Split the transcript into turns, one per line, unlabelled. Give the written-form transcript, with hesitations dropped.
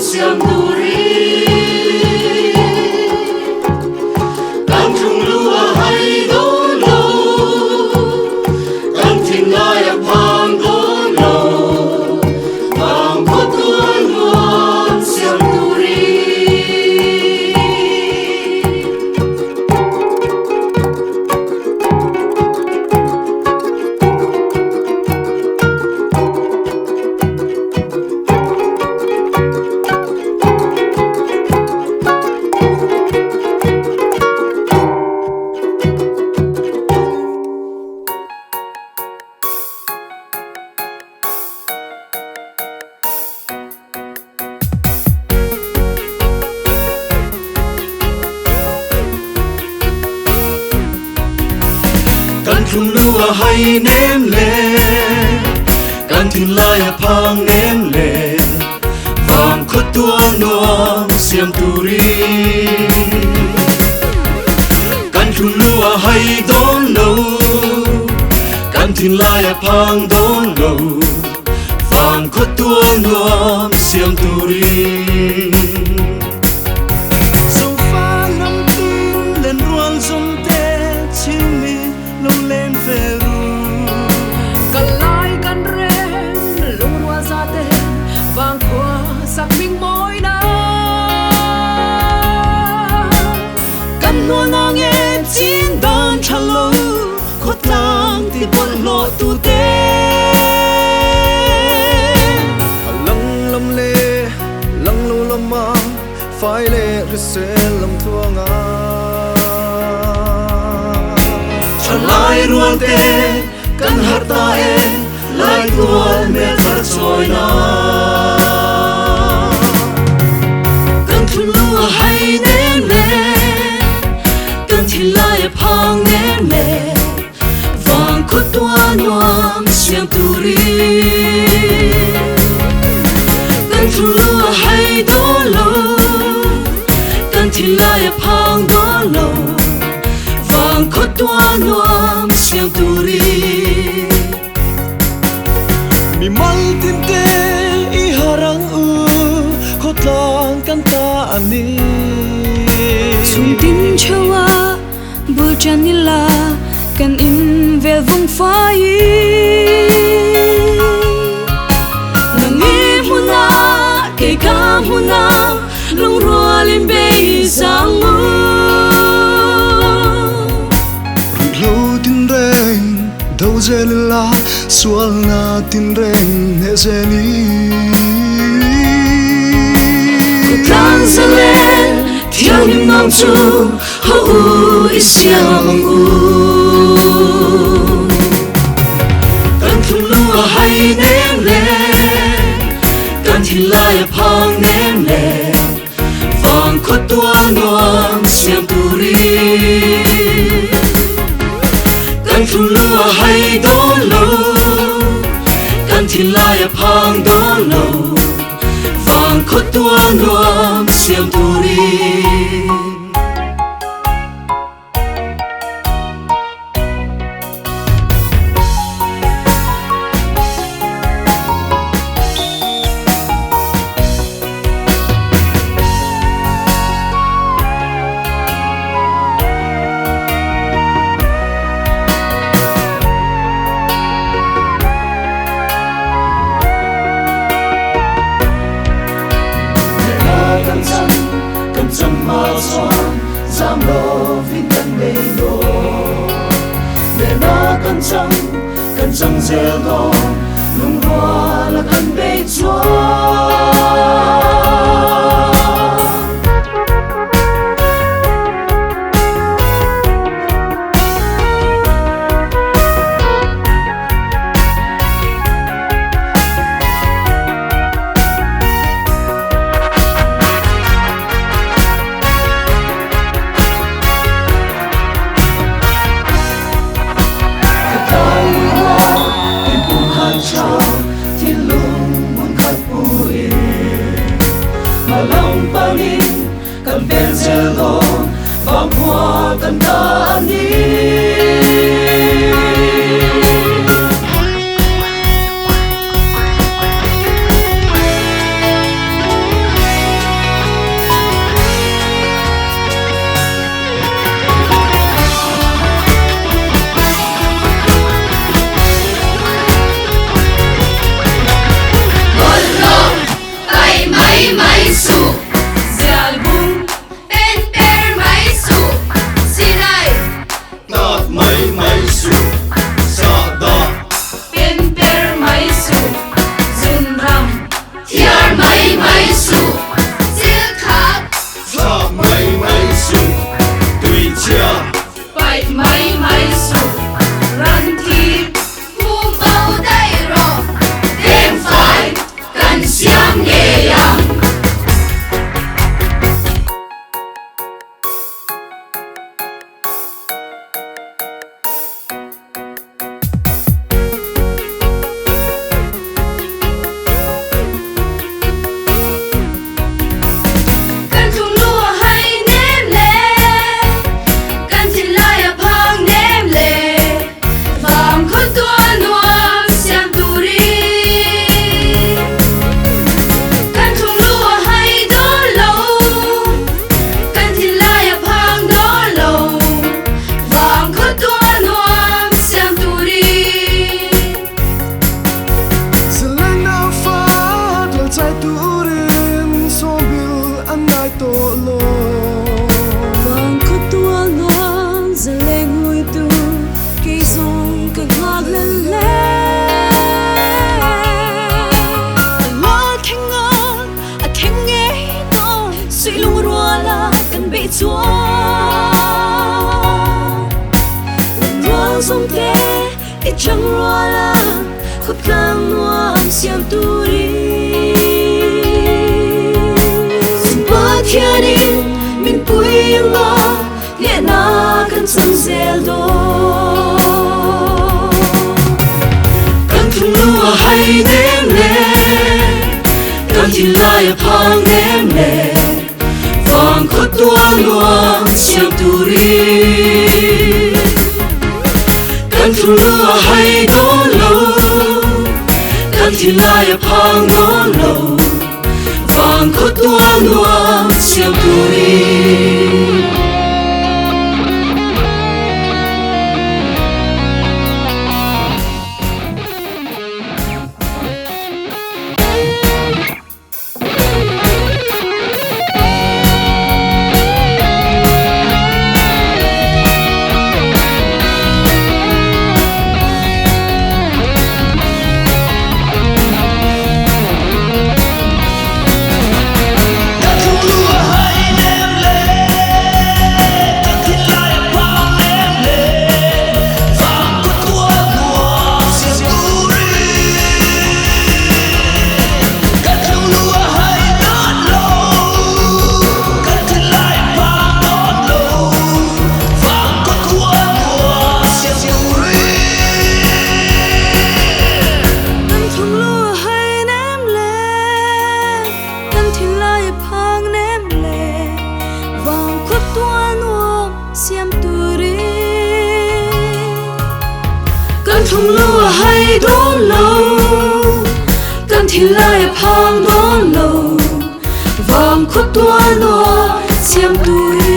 siam duri kan chung lua hay do lo kan tin lai pang do lo bang ko tuan muan siam duriกันทุ่งลัวให้เน้มเลกันทิ้งลายพังเน้มเลวางขดตัวนวมเสียมตุรีกันทุ่งลัวให้โดนโลกันทิ้งลายพังโดนโลวางขดตัวนวมเสียมตุรี
Nua na nghe chín đàn cha lâu khốt lang thì buồn lộ tu tê lăng lâm lê lăng lu lâm ma phai lê rít xe lâm thua ngã cha lai ruan tê kan har ta e lai tuan mẹ thật trôi na kan thun lua hay nên lê thì lại phang ném lệ vàng khốt tua noam xiêm turi cần thu lúa hay đổ lô cần thì lại phang đổ lô vàng khốt tua noam xiêm turi mi mal tin te i harang u khốt lang kan ta ani sung tin chawa Burjanila kan in vel vung fai nangi muna ke ka muna lung roalim be zangu
lo tin reng đâu zelila sual na tin reng ne zeli
tan zelen thiau nim nam chu ho isiamangu kan thun lua hay nem le kan thi lai phang nem le vang khot tua noam siam turi kan thun lua hay don lo kan thi lai phang don lo vang khot tua noam siam turi
Chân ma xoan giam lo vin tan mê đô để na căn chân dễ lo lung hoa là căn bê chúa kan vel zelo vang hoa kan ta ni
turin sobil anai to lo
vang khut tua ngon giờ lê ngồi tu cây sông cực ngọt lên lên lo thanh ngon thanh nghe to suy lung rùa la cần bị chúa sông té ít chẳng rùa la khúc căng nuông xiêm tu đi bớt thiên đi mình bùi ngõ lẽ na cần sân dèo đô
cần thung lúa hay ném lệ cần thì lại phang ném lệ vàng khót tua nuông xiêm tu đi cần thung lúa hay đón lâu cần thì lại phang đón lâu vàng khót tua nuông xiêm tu đi
thung lúa hay đón lâu cần thì lại phang đón lâu vàng khúc tua lúa xiêm túi